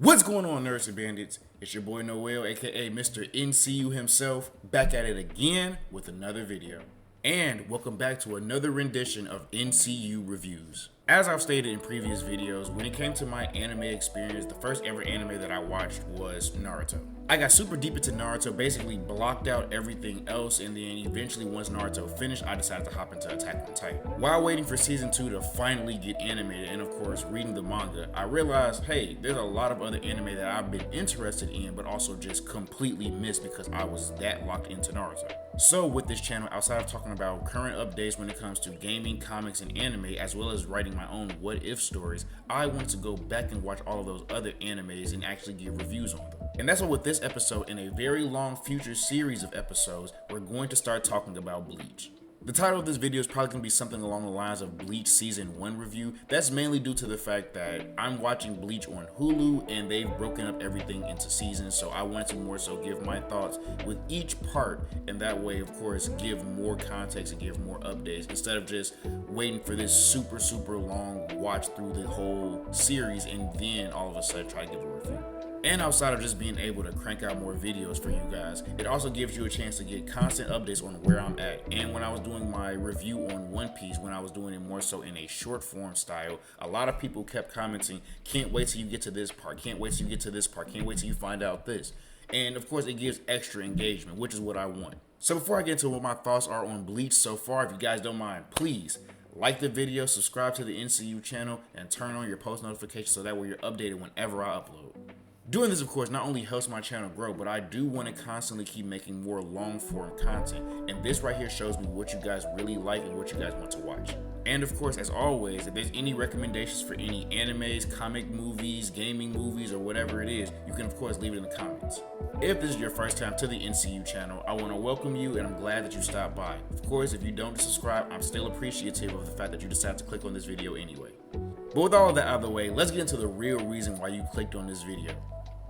What's going on, nerds and bandits? It's your boy Noel, aka Mr. NCU himself, back at it again with another video. And welcome back to another rendition of NCU Reviews. As I've stated in previous videos, when it came to my anime experience, the first ever anime that I watched was Naruto. I got super deep into Naruto, basically blocked out everything else, and then eventually once Naruto finished, I decided to hop into Attack on Titan. While waiting for season 2 to finally get animated, and of course reading the manga, I realized, hey, there's a lot of other anime that I've been interested in, but also just completely missed because I was that locked into Naruto. So with this channel, outside of talking about current updates when it comes to gaming, comics, and anime, as well as writing my own what-if stories, I want to go back and watch all of those other animes and actually give reviews on them. And that's what with this episode, in a very long future series of episodes, we're going to start talking about Bleach. The title of this video is probably going to be something along the lines of Bleach Season 1 review. That's mainly due to the fact that I'm watching Bleach on Hulu and they've broken up everything into seasons, so I wanted to more so give my thoughts with each part, and that way, of course, give more context and give more updates instead of just waiting for this super long watch through the whole series and then all of a sudden try to give a review. And outside of just being able to crank out more videos for you guys, it also gives you a chance to get constant updates on where I'm at. And when I was doing my review on One Piece, when I was doing it more so in a short form style, a lot of people kept commenting, can't wait till you get to this part, can't wait till you get to this part, can't wait till you find out this. And of course it gives extra engagement, which is what I want. So before I get into what my thoughts are on Bleach so far, if you guys don't mind, please like the video, subscribe to the NCU channel, and turn on your post notifications so that way you're updated whenever I upload. Doing this, of course, not only helps my channel grow, but I do want to constantly keep making more long-form content. And this right here shows me what you guys really like and what you guys want to watch. And of course, as always, if there's any recommendations for any animes, comic movies, gaming movies, or whatever it is, you can of course leave it in the comments. If this is your first time to the NCU channel, I want to welcome you and I'm glad that you stopped by. Of course, if you don't subscribe, I'm still appreciative of the fact that you decided to click on this video anyway. But with all of that out of the way, let's get into the real reason why you clicked on this video.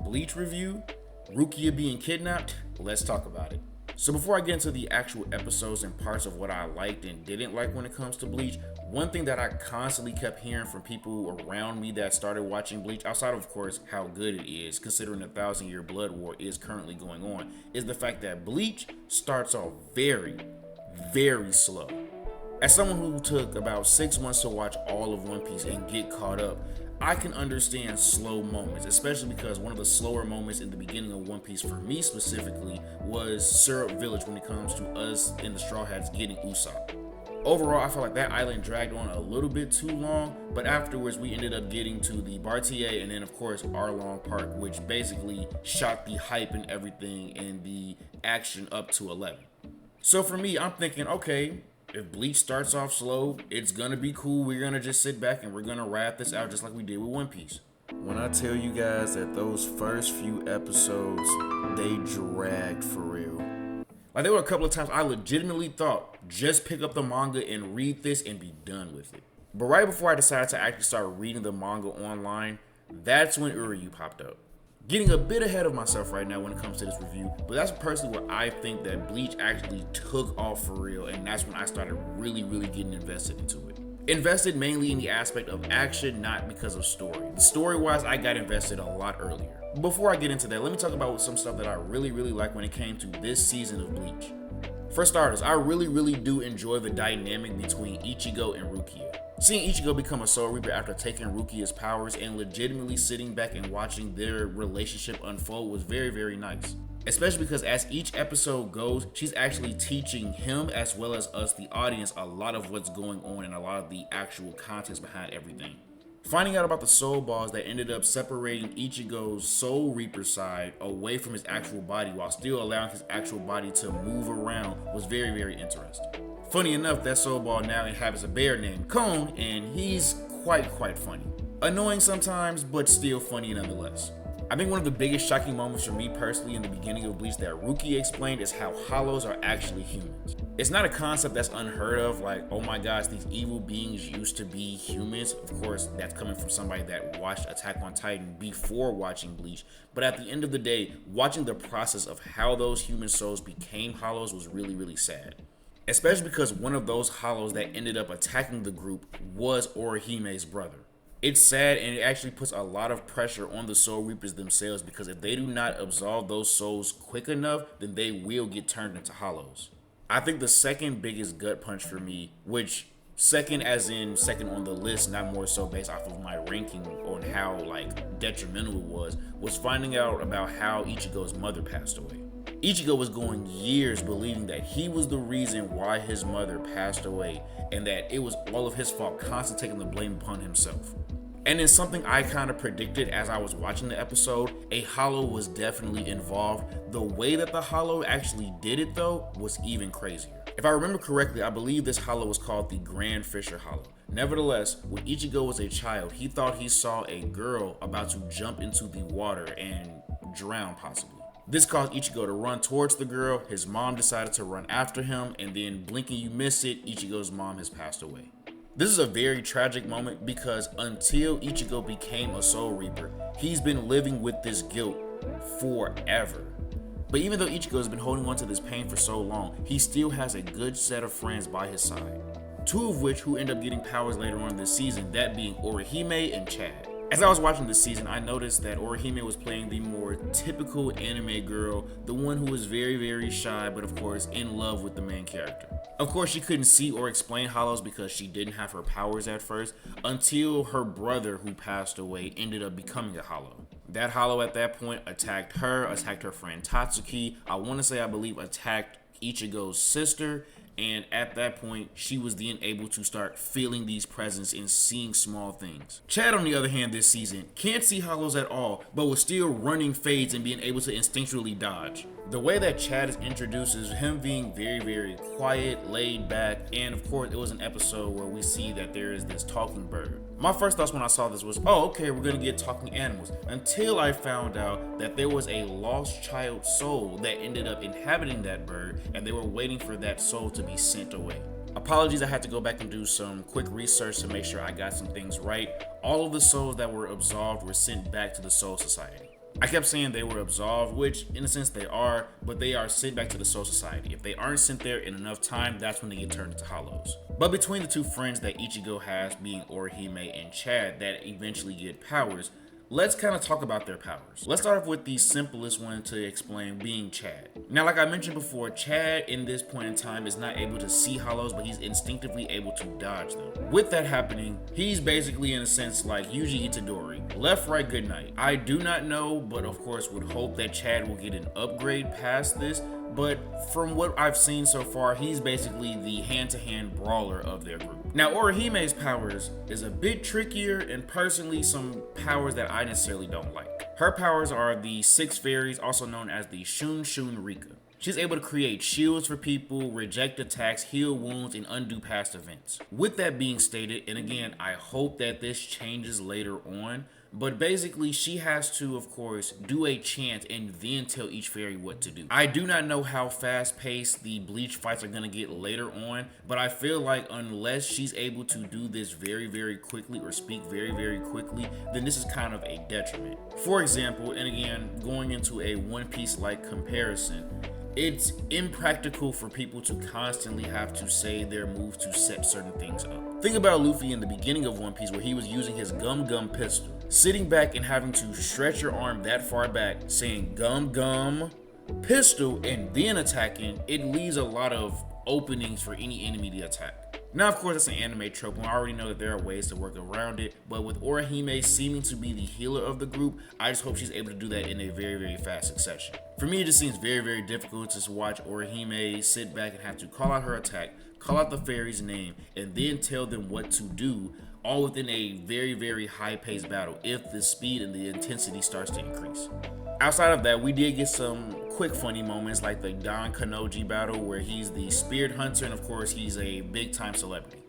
Bleach review, Rukia being kidnapped, let's talk about it. So before I get into the actual episodes and parts of what I liked and didn't like when it comes to Bleach, one thing that I constantly kept hearing from people around me that started watching Bleach, outside of course how good it is, considering the 1,000-year blood war is currently going on, is the fact that Bleach starts off very slow. As someone who took about 6 months to watch all of One Piece and get caught up, I can understand slow moments, especially because one of the slower moments in the beginning of One Piece for me specifically was Syrup Village when it comes to us in the Straw Hats getting Usopp. Overall, I felt like that island dragged on a little bit too long, but afterwards we ended up getting to the Bartier and then of course Arlong Park, which basically shot the hype and everything and the action up to 11. So for me, I'm thinking, okay, if Bleach starts off slow, it's gonna be cool. We're gonna just sit back and we're gonna wrap this out just like we did with One Piece. When I tell you guys that those first few episodes, they dragged for real. Like there were a couple of times I legitimately thought, just pick up the manga and read this and be done with it. But right before I decided to actually start reading the manga online, that's when Uryu popped up. Getting a bit ahead of myself right now when it comes to this review, but that's personally where I think that Bleach actually took off for real, and that's when I started really getting invested into it. Invested mainly in the aspect of action, not because of story. Story-wise, I got invested a lot earlier. Before I get into that, let me talk about some stuff that I really like when it came to this season of Bleach. For starters, I really do enjoy the dynamic between Ichigo and Rukia. Seeing Ichigo become a Soul Reaper after taking Rukia's powers and legitimately sitting back and watching their relationship unfold was very nice. Especially because as each episode goes, she's actually teaching him as well as us, the audience, a lot of what's going on and a lot of the actual context behind everything. Finding out about the soul balls that ended up separating Ichigo's Soul Reaper side away from his actual body while still allowing his actual body to move around was very interesting. Funny enough, that soul ball now inhabits a bear named Cone, and he's quite funny. Annoying sometimes, but still funny nonetheless. I think one of the biggest shocking moments for me personally in the beginning of Bleach that Rukia explained is how hollows are actually humans. It's not a concept that's unheard of, like, oh my gosh, these evil beings used to be humans. Of course, that's coming from somebody that watched Attack on Titan before watching Bleach. But at the end of the day, watching the process of how those human souls became hollows was really sad. Especially because one of those hollows that ended up attacking the group was Orihime's brother. It's sad, and it actually puts a lot of pressure on the Soul Reapers themselves, because if they do not absolve those souls quick enough, then they will get turned into hollows. I think the second biggest gut punch for me, which second as in second on the list, not more so based off of my ranking on how like detrimental it was finding out about how Ichigo's mother passed away. Ichigo was going years believing that he was the reason why his mother passed away, and that it was all of his fault, constantly taking the blame upon himself. And in something I kind of predicted as I was watching the episode, a hollow was definitely involved. The way that the hollow actually did it though was even crazier. If I remember correctly, I believe this hollow was called the Grand Fisher Hollow. Nevertheless, when Ichigo was a child, he thought he saw a girl about to jump into the water and drown possibly. This caused Ichigo to run towards the girl. His mom decided to run after him, and then blinking you miss it, Ichigo's mom has passed away. This is a very tragic moment because until Ichigo became a Soul Reaper, he's been living with this guilt forever. But even though Ichigo has been holding on to this pain for so long, he still has a good set of friends by his side. Two of which who end up getting powers later on this season, that being Orihime and Chad. As I was watching this season, I noticed that Orihime was playing the more typical anime girl, the one who was very, very shy, but of course in love with the main character. Of course, she couldn't see or explain hollows because she didn't have her powers at first, until her brother who passed away ended up becoming a hollow. That hollow at that point attacked her friend Tatsuki, I believe attacked Ichigo's sister, and at that point, she was then able to start feeling these presents and seeing small things. Chad, on the other hand, this season, can't see hollows at all, but was still running fades and being able to instinctually dodge. The way that Chad is introduced is him being very, very quiet, laid back, and of course, it was an episode where we see that there is this talking bird. My first thoughts when I saw this was, oh, okay, we're gonna get talking animals, until I found out that there was a lost child soul that ended up inhabiting that bird, and they were waiting for that soul to be sent away. Apologies, I had to go back and do some quick research to make sure I got some things right. All of the souls that were absolved were sent back to the Soul Society. I kept saying they were absolved, which in a sense they are, but they are sent back to the Soul Society. If they aren't sent there in enough time, that's when they get turned into hollows. But between the two friends that Ichigo has, being Orihime and Chad, that eventually get powers, let's kind of talk about their powers. Let's start off with the simplest one to explain, being Chad. Now, like I mentioned before, Chad in this point in time is not able to see hollows, but he's instinctively able to dodge them. With that happening, he's basically in a sense like Yuji Itadori. Left, right, good night. I do not know, but of course would hope that Chad will get an upgrade past this. But from what I've seen so far, he's basically the hand-to-hand brawler of their group. Now, Orihime's powers is a bit trickier, and personally some powers that I necessarily don't like. Her powers are the 6 fairies, also known as the Shun Rika. She's able to create shields for people, reject attacks, heal wounds, and undo past events. With that being stated, and again, I hope that this changes later on, but basically she has to, of course, do a chant and then tell each fairy what to do. I do not know how fast paced the Bleach fights are going to get later on, but I feel like unless she's able to do this very, very quickly or speak very, very quickly, then this is kind of a detriment. For example, and again, going into a One Piece like comparison, it's impractical for people to constantly have to say their moves to set certain things up. Think about Luffy in the beginning of One Piece where he was using his Gum Gum pistol. Sitting back and having to stretch your arm that far back, saying Gum Gum pistol, and then attacking, it leaves a lot of openings for any enemy to attack. Now, of course, it's an anime trope, and I already know that there are ways to work around it, but with Orihime seeming to be the healer of the group, I just hope she's able to do that in a very, very fast succession. For me, it just seems very, very difficult to just watch Orihime sit back and have to call out her attack, call out the fairy's name, and then tell them what to do, all within a very, very high-paced battle if the speed and the intensity starts to increase. Outside of that, we did get some quick funny moments like the Don Kanoji battle where he's the Spirit Hunter and of course he's a big time celebrity.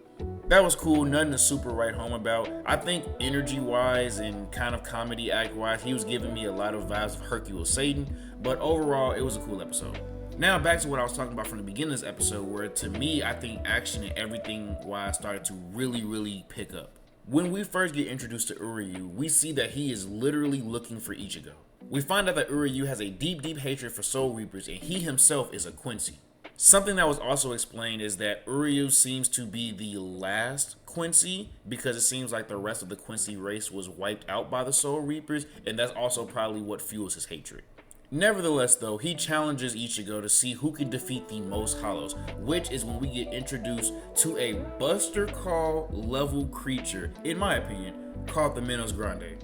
That was cool, nothing to super write home about. I think energy wise and kind of comedy act wise, he was giving me a lot of vibes of Hercule Satan, but overall it was a cool episode. Now back to what I was talking about from the beginning of this episode, where to me I think action and everything wise started to really pick up. When we first get introduced to Uryu, we see that he is literally looking for Ichigo. We find out that Uryu has a deep hatred for Soul Reapers, and he himself is a Quincy. Something that was also explained is that Uryu seems to be the last Quincy, because it seems like the rest of the Quincy race was wiped out by the Soul Reapers, and that's also probably what fuels his hatred. Nevertheless, though, he challenges Ichigo to see who can defeat the most hollows, which is when we get introduced to a Buster Call level creature, in my opinion, called the Minos Grande.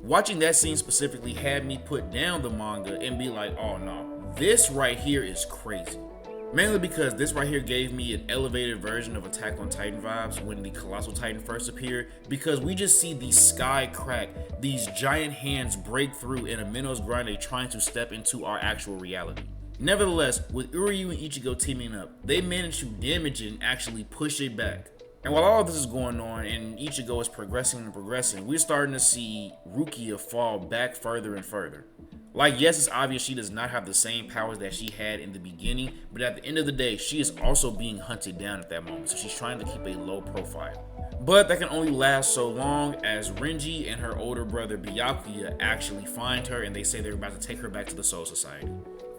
Watching that scene specifically had me put down the manga and be like, oh no, this right here is crazy. Mainly because this right here gave me an elevated version of Attack on Titan vibes when the Colossal Titan first appeared, because we just see the sky crack, these giant hands break through, and a Minos Grande trying to step into our actual reality. Nevertheless, with Uryu and Ichigo teaming up, they managed to damage it and actually push it back. And while all this is going on and Ichigo is progressing and progressing, we're starting to see Rukia fall back further and further. Like, yes, it's obvious she does not have the same powers that she had in the beginning, but at the end of the day, she is also being hunted down at that moment, so she's trying to keep a low profile. But that can only last so long as Renji and her older brother Byakuya actually find her, and they say they're about to take her back to the Soul Society.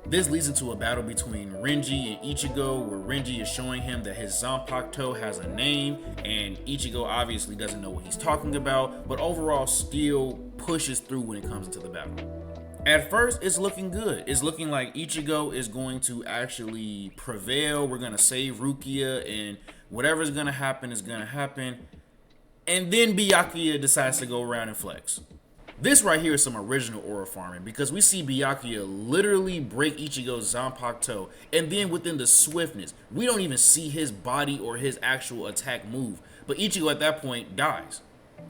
This leads into a battle between Renji and Ichigo, where Renji is showing him that his Zanpakuto has a name, and Ichigo obviously doesn't know what he's talking about, but overall still pushes through when it comes into the battle. At first, it's looking good. It's looking like Ichigo is going to actually prevail. We're going to save Rukia, and whatever's going to happen is going to happen. And then Byakuya decides to go around and flex. This right here is some original aura farming, because we see Byakuya literally break Ichigo's Zanpakuto, and then within the swiftness, we don't even see his body or his actual attack move. But Ichigo at that point dies.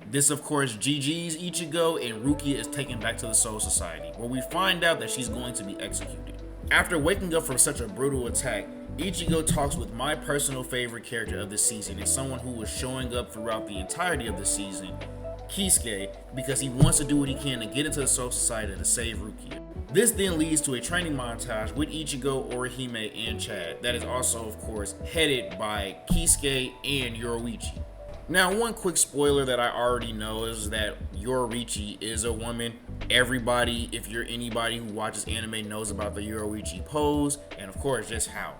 This, of course, GG's Ichigo, and Rukia is taken back to the Soul Society, where we find out that she's going to be executed. After waking up from such a brutal attack, Ichigo talks with my personal favorite character of the season, and someone who was showing up throughout the entirety of the season, Kisuke, because he wants to do what he can to get into the Soul Society to save Rukia. This then leads to a training montage with Ichigo, Orihime, and Chad, that is also, of course, headed by Kisuke and Yoruichi. Now, one quick spoiler that I already know is that Yoruichi is a woman. Everybody, if you're anybody who watches anime, knows about the Yoruichi pose, and of course, just how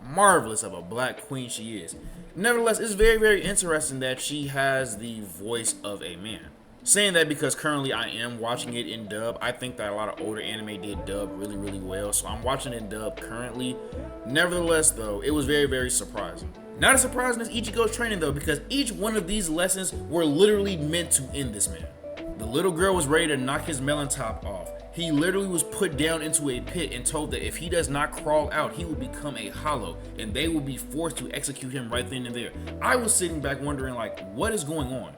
marvelous of a black queen she is. Nevertheless, it's very, very interesting that she has the voice of a man. Saying that because currently I am watching it in dub. I think that a lot of older anime did dub really, really well, so I'm watching it in dub currently. Nevertheless, though, it was very, very surprising. Not as surprising as Ichigo's training, though, because each one of these lessons were literally meant to end this man. The little girl was ready to knock his melon top off. He literally was put down into a pit and told that if he does not crawl out, he will become a hollow, and they will be forced to execute him right then and there. I was sitting back wondering, like, what is going on?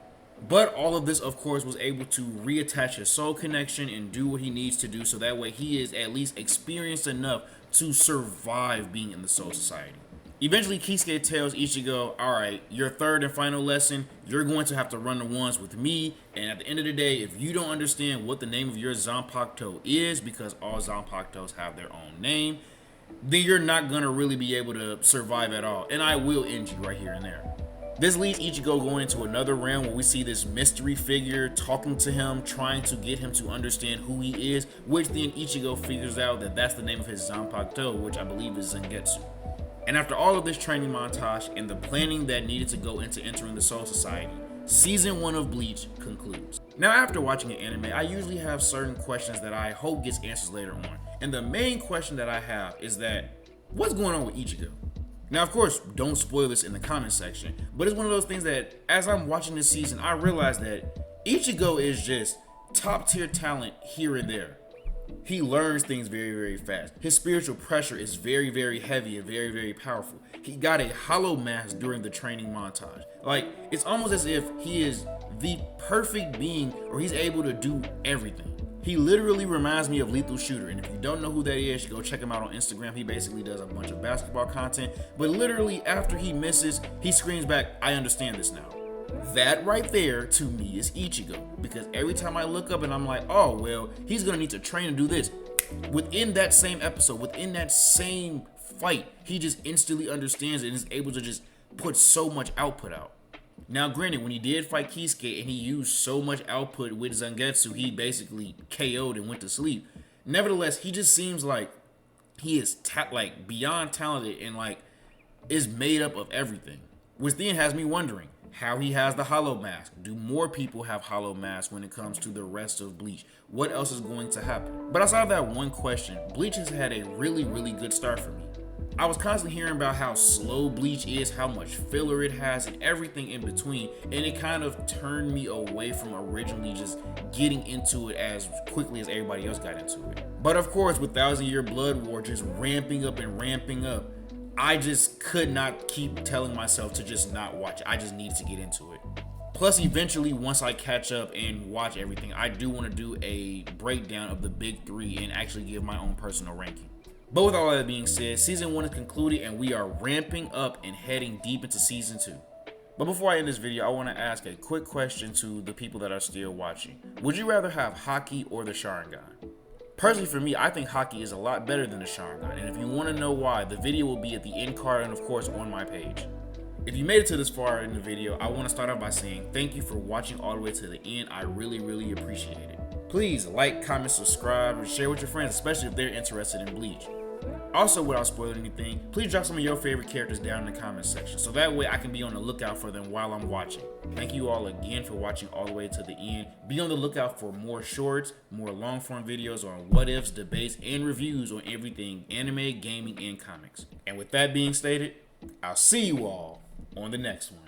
But all of this, of course, was able to reattach his soul connection and do what he needs to do, so that way he is at least experienced enough to survive being in the Soul Society. Eventually, Kisuke tells Ichigo, alright, your third and final lesson, you're going to have to run the ones with me, and at the end of the day, if you don't understand what the name of your Zanpakuto is, because all Zanpakutos have their own name, then you're not going to really be able to survive at all, and I will end you right here and there. This leads Ichigo going into another realm where we see this mystery figure talking to him, trying to get him to understand who he is, which then Ichigo figures out that that's the name of his Zanpakuto, which I believe is Zangetsu. And after all of this training montage and the planning that needed to go into entering the Soul Society, Season 1 of Bleach concludes. Now, after watching an anime, I usually have certain questions that I hope gets answers later on. And the main question that I have is that, what's going on with Ichigo? Now, of course, don't spoil this in the comment section, but it's one of those things that, as I'm watching this season, I realize that Ichigo is just top tier talent here and there. He learns things very, very fast. His spiritual pressure is very, very heavy and very, very powerful. He got a hollow mask during the training montage. Like, it's almost as if he is the perfect being, or he's able to do everything. He literally reminds me of Lethal Shooter, and if you don't know who that is, you go check him out on Instagram. He basically does a bunch of basketball content, but literally after he misses, he screams back, I understand this now. That right there to me is Ichigo, because every time I look up and I'm like, oh, well, he's gonna need to train to do this. Within that same episode, within that same fight, he just instantly understands it and is able to just put so much output out. Now, granted, when he did fight Kisuke and he used so much output with Zangetsu, he basically KO'd and went to sleep. Nevertheless, he just seems like he is like beyond talented and like is made up of everything. Which then has me wondering, how he has the hollow mask. Do more people have hollow masks when it comes to the rest of Bleach? What else is going to happen? But outside of that one question, Bleach has had a really good start for me. I was constantly hearing about how slow Bleach is, how much filler it has, and everything in between, and it kind of turned me away from originally just getting into it as quickly as everybody else got into it. But of course, with Thousand Year Blood War just ramping up, I just could not keep telling myself to just not watch it. I just needed to get into it. Plus, eventually, once I catch up and watch everything, I do want to do a breakdown of the big three and actually give my own personal ranking. But with all that being said, season 1 is concluded and we are ramping up and heading deep into season 2. But before I end this video, I want to ask a quick question to the people that are still watching. Would you rather have Haki or the Sharingan? Personally for me, I think Haki is a lot better than the Sharingan, and if you want to know why, the video will be at the end card and of course on my page. If you made it to this far in the video, I want to start off by saying thank you for watching all the way to the end. I really appreciate it. Please like, comment, subscribe, and share with your friends, especially if they're interested in Bleach. Also, without spoiling anything, please drop some of your favorite characters down in the comment section, so that way I can be on the lookout for them while I'm watching. Thank you all again for watching all the way to the end. Be on the lookout for more shorts, more long form videos on what ifs, debates, and reviews on everything anime, gaming, and comics. And with that being stated, I'll see you all on the next one.